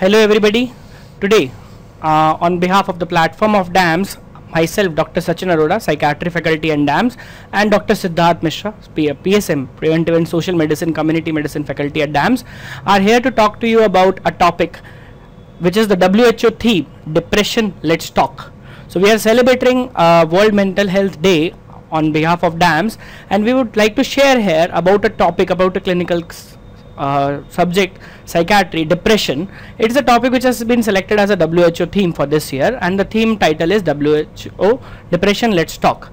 Hello everybody. Today, on behalf of the platform of DAMS, myself Dr. Sachin Arora, Psychiatry Faculty and DAMS, and Dr. Siddharth Mishra, PSM, Preventive and Social Medicine, Community Medicine Faculty at DAMS, are here to talk to you about a topic which is the WHO theme, Depression, Let's Talk. So we are celebrating World Mental Health Day on behalf of DAMS, and we would like to share here about a topic, about a clinical subject, psychiatry, depression. It is a topic which has been selected as a WHO theme for this year, and the theme title is WHO Depression, Let's Talk.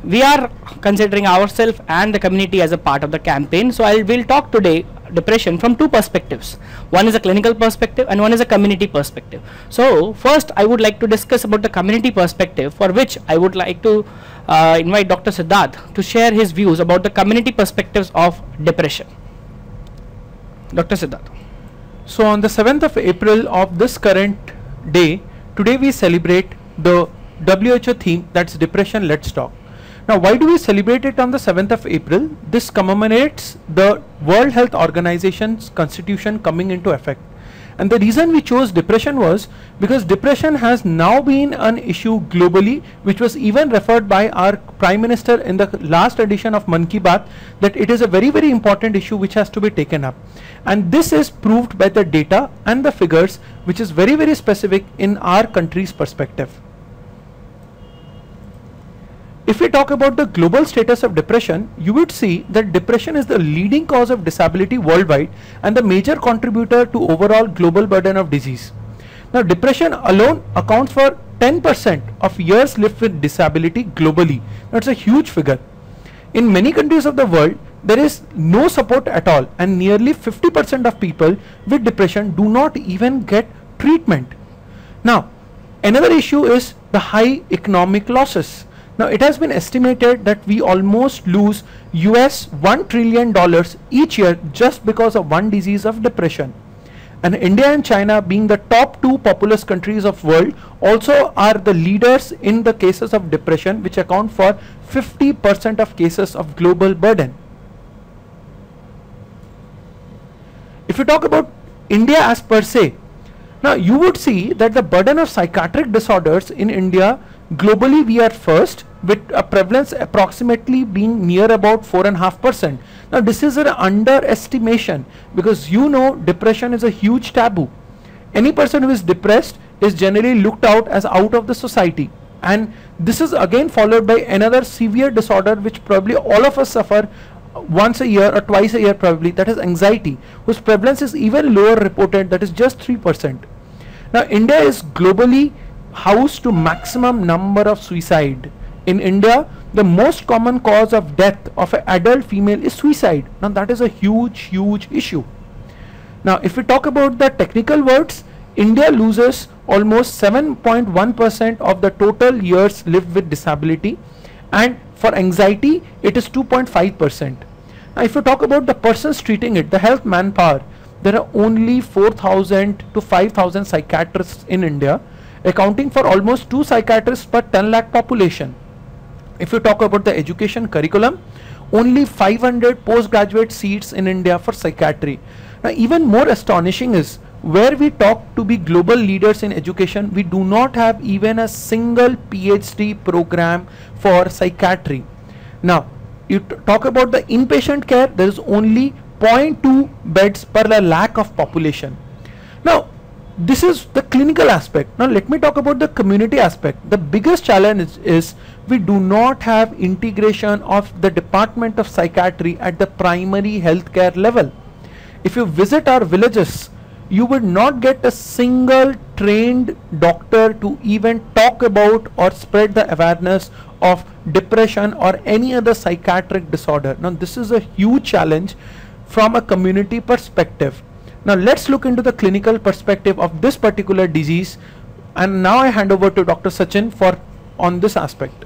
We are considering ourselves and the community as a part of the campaign. So we'll talk today depression from two perspectives. One is a clinical perspective and one is a community perspective. So first I would like to discuss about the community perspective, for which I would like to invite Dr. Siddharth to share his views about the community perspectives of depression. Dr. Siddharth. So on the 7th of April of this current day, today we celebrate the WHO theme, that's Depression, Let's Talk. Now why do we celebrate it on the 7th of April? This commemorates the World Health Organization's constitution coming into effect. And the reason we chose depression was because depression has now been an issue globally, which was even referred by our Prime Minister in the last edition of Mann Ki Baat, that it is a very, very important issue which has to be taken up. And this is proved by the data and the figures, which is very, very specific in our country's perspective. If we talk about the global status of depression, you would see that depression is the leading cause of disability worldwide and the major contributor to overall global burden of disease. Now, depression alone accounts for 10% of years lived with disability globally. That's a huge figure. In many countries of the world, there is no support at all, and nearly 50% of people with depression do not even get treatment. Now, another issue is the high economic losses. Now, it has been estimated that we almost lose US $1 trillion each year just because of one disease of depression. And India and China, being the top two populous countries of world, also are the leaders in the cases of depression, which account for 50% of cases of global burden. If you talk about India as per se, now you would see that the burden of psychiatric disorders in India, globally we are first, with a prevalence approximately being near about 4.5%. Now this is an underestimation, because you know depression is a huge taboo. Any person who is depressed is generally looked out as out of the society, and this is again followed by another severe disorder which probably all of us suffer once a year or twice a year probably, that is anxiety, whose prevalence is even lower reported, that is just 3%. Now India is globally housed to maximum number of suicide. In India, the most common cause of death of an adult female is suicide. Now that is a huge issue. Now if we talk about the technical words, India loses almost 7.1% of the total years lived with disability, and for anxiety it is 2.5%. Now if you talk about the persons treating it, the health manpower, there are only 4,000 to 5,000 psychiatrists in India, accounting for almost 2 psychiatrists per 10 lakh population. If you talk about the education curriculum, only 500 postgraduate seats in India for psychiatry. Now even more astonishing is, where we talk to be global leaders in education, we do not have even a single PhD program for psychiatry. Now you talk about the inpatient care, there is only 0.2 beds per lakh of population. Now this is the clinical aspect. Now let me talk about the community aspect. The biggest challenge is we do not have integration of the Department of Psychiatry at the primary healthcare level. If you visit our villages, you would not get a single trained doctor to even talk about or spread the awareness of depression or any other psychiatric disorder. Now this is a huge challenge from a community perspective. Now let's look into the clinical perspective of this particular disease, and now I hand over to Dr. Sachin for on this aspect.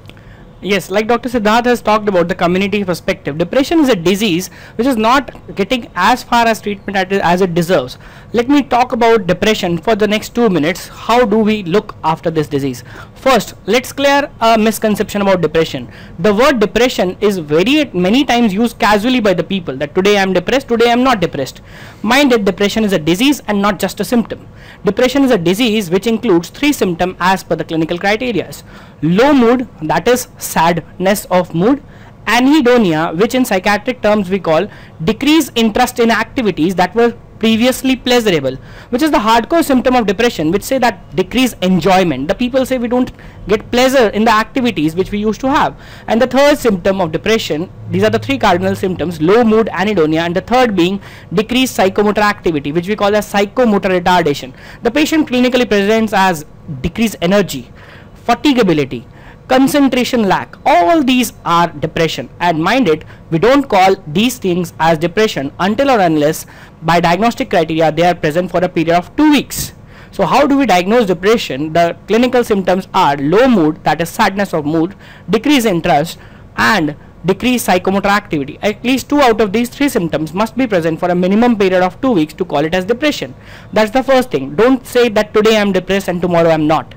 Yes, like Dr. Siddharth has talked about the community perspective, depression is a disease which is not getting as far as treatment as it deserves. Let me talk about depression for the next 2 minutes. How do we look after this disease? First, let's clear a misconception about depression. The word depression is very many times used casually by the people, that today I am depressed, today I am not depressed. Mind that depression is a disease and not just a symptom. Depression is a disease which includes 3 symptoms as per the clinical criteria. Low mood, that is sadness of mood. Anhedonia, which in psychiatric terms we call decreased interest in activities that were previously pleasurable, which is the hardcore symptom of depression, which say that decreased enjoyment. The people say we don't get pleasure in the activities which we used to have. And the third symptom of depression, these are the 3 cardinal symptoms: low mood, anhedonia, and the third being decreased psychomotor activity, which we call as psychomotor retardation. The patient clinically presents as decreased energy, fatigability, concentration lack. All these are depression, and mind it, we don't call these things as depression until or unless by diagnostic criteria they are present for a period of 2 weeks. So how do we diagnose depression? The clinical symptoms are low mood, that is sadness of mood, decreased interest, and decreased psychomotor activity. At least 2 out of these 3 symptoms must be present for a minimum period of 2 weeks to call it as depression. That's the first thing. Don't say that today I am depressed and tomorrow I am not.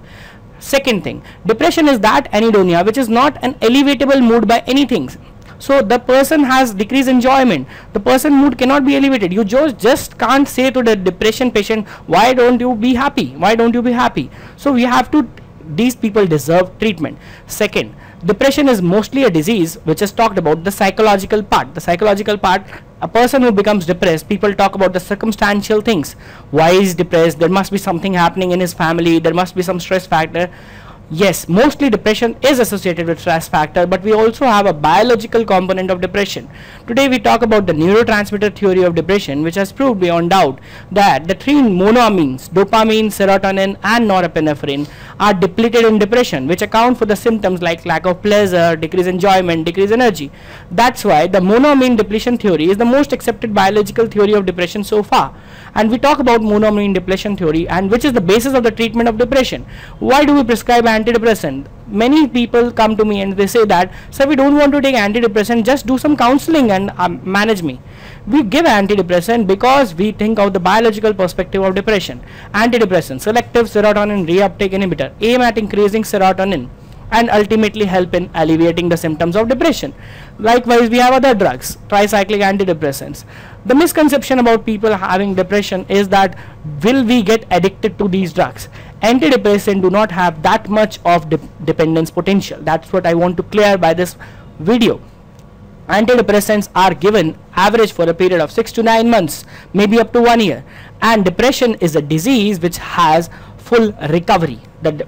Second thing, depression is that anhedonia which is not an elevatable mood by anything. So the person has decreased enjoyment. The person mood cannot be elevated. You just can't say to the depression patient, why don't you be happy? Why don't you be happy? So we have to, these people deserve treatment. Second, depression is mostly a disease which is talked about the psychological part. The psychological part, a person who becomes depressed, people talk about the circumstantial things. Why is depressed? There must be something happening in his family. There must be some stress factor. Yes, mostly depression is associated with stress factor, but we also have a biological component of depression. Today we talk about the neurotransmitter theory of depression, which has proved beyond doubt that the 3 monoamines, dopamine, serotonin, and norepinephrine, are depleted in depression, which account for the symptoms like lack of pleasure, decreased enjoyment, decreased energy. That's why the monoamine depletion theory is the most accepted biological theory of depression so far. And we talk about monoamine depletion theory, and which is the basis of the treatment of depression. Why do we prescribe antidepressant? Many people come to me and they say that, sir, we don't want to take antidepressant, just do some counseling and manage me. We give antidepressant because we think of the biological perspective of depression. Antidepressant, selective serotonin reuptake inhibitor, aim at increasing serotonin and ultimately help in alleviating the symptoms of depression. Likewise, we have other drugs, tricyclic antidepressants. The misconception about people having depression is that will we get addicted to these drugs? Antidepressants do not have that much of dependence potential. That's what I want to clear by this video. Antidepressants are given average for a period of 6 to 9 months, maybe up to 1 year. And depression is a disease which has full recovery. The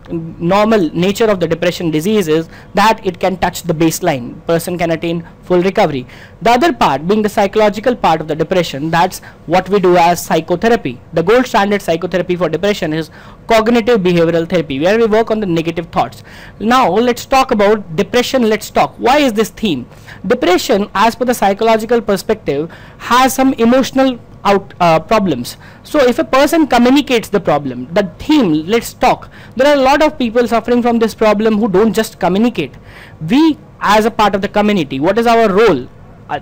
normal nature of the depression disease is that it can touch the baseline. Person can attain full recovery. The other part being the psychological part of the depression, that's what we do as psychotherapy. The gold standard psychotherapy for depression is cognitive behavioral therapy, where we work on the negative thoughts. Now let's talk about depression. Let's talk. Why is this theme? Depression, as per the psychological perspective, has some emotional problems. So if a person communicates the problem, the theme, let's talk. There are a lot of people suffering from this problem who don't just communicate. We as a part of the community, what is our role?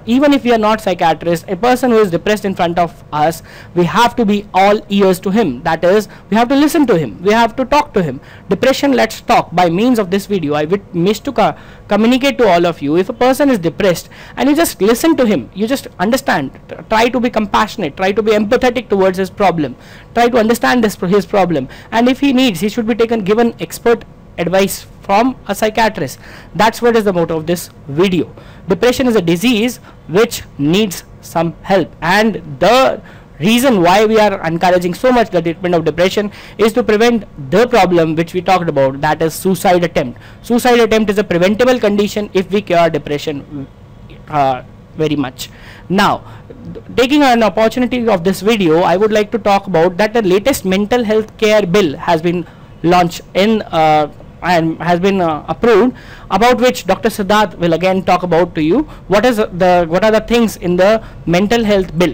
Even if we are not psychiatrists, a person who is depressed in front of us, we have to be all ears to him. That is, we have to listen to him. We have to talk to him. Depression, let's talk. By means of this video, I wish to communicate to all of you. If a person is depressed and you just listen to him, you just understand, try to be compassionate, try to be empathetic towards his problem, try to understand his problem. And if he needs, he should be given expert advice from a psychiatrist. That's what is the motto of this video. Depression is a disease which needs some help, and the reason why we are encouraging so much the treatment of depression is to prevent the problem which we talked about, that is suicide attempt. Suicide attempt is a preventable condition if we cure depression very much. Now, taking an opportunity of this video, I would like to talk about that the latest mental health care bill has been launched in and has been approved, about which Dr. Siddharth will again talk about to you. What are the things in the mental health bill?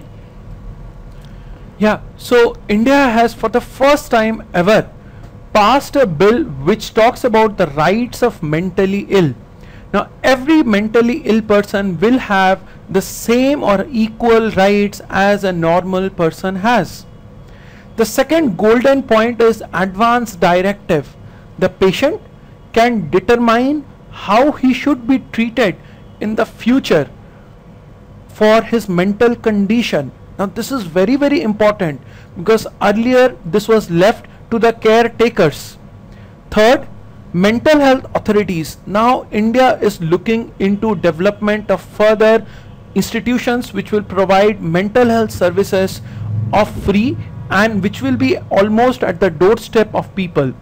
Yeah, so India has for the first time ever passed a bill which talks about the rights of mentally ill. Now every mentally ill person will have the same or equal rights as a normal person has. The second golden point is advance directive. The patient can determine how he should be treated in the future for his mental condition. Now this is very, very important, because earlier this was left to the caretakers. Third, mental health authorities. Now India is looking into development of further institutions which will provide mental health services of free, and which will be almost at the doorstep of people.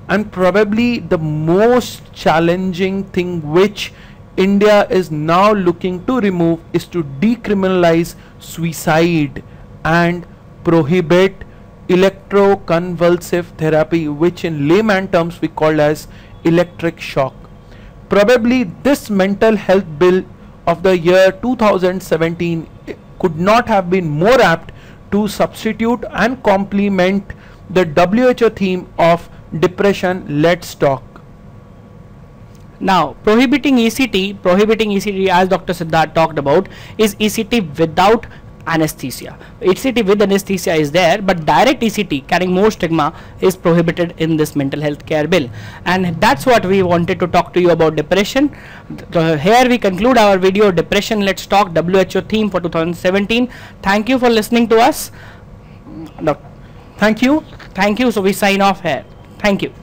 And probably the most challenging thing which India is now looking to remove is to decriminalize suicide and prohibit electroconvulsive therapy, which in layman terms we call as electric shock. Probably this mental health bill of the year 2017 could not have been more apt to substitute and complement the WHO theme of depression. Let's talk. Now, prohibiting ECT as Dr. Siddharth talked about, is ECT without anesthesia. ECT with anesthesia is there, but direct ECT carrying more stigma is prohibited in this mental health care bill. And that's what we wanted to talk to you about depression. Here we conclude our video, Depression Let's Talk, WHO theme for 2017. Thank you for listening to us. Thank you. Thank you. So we sign off here. Thank you.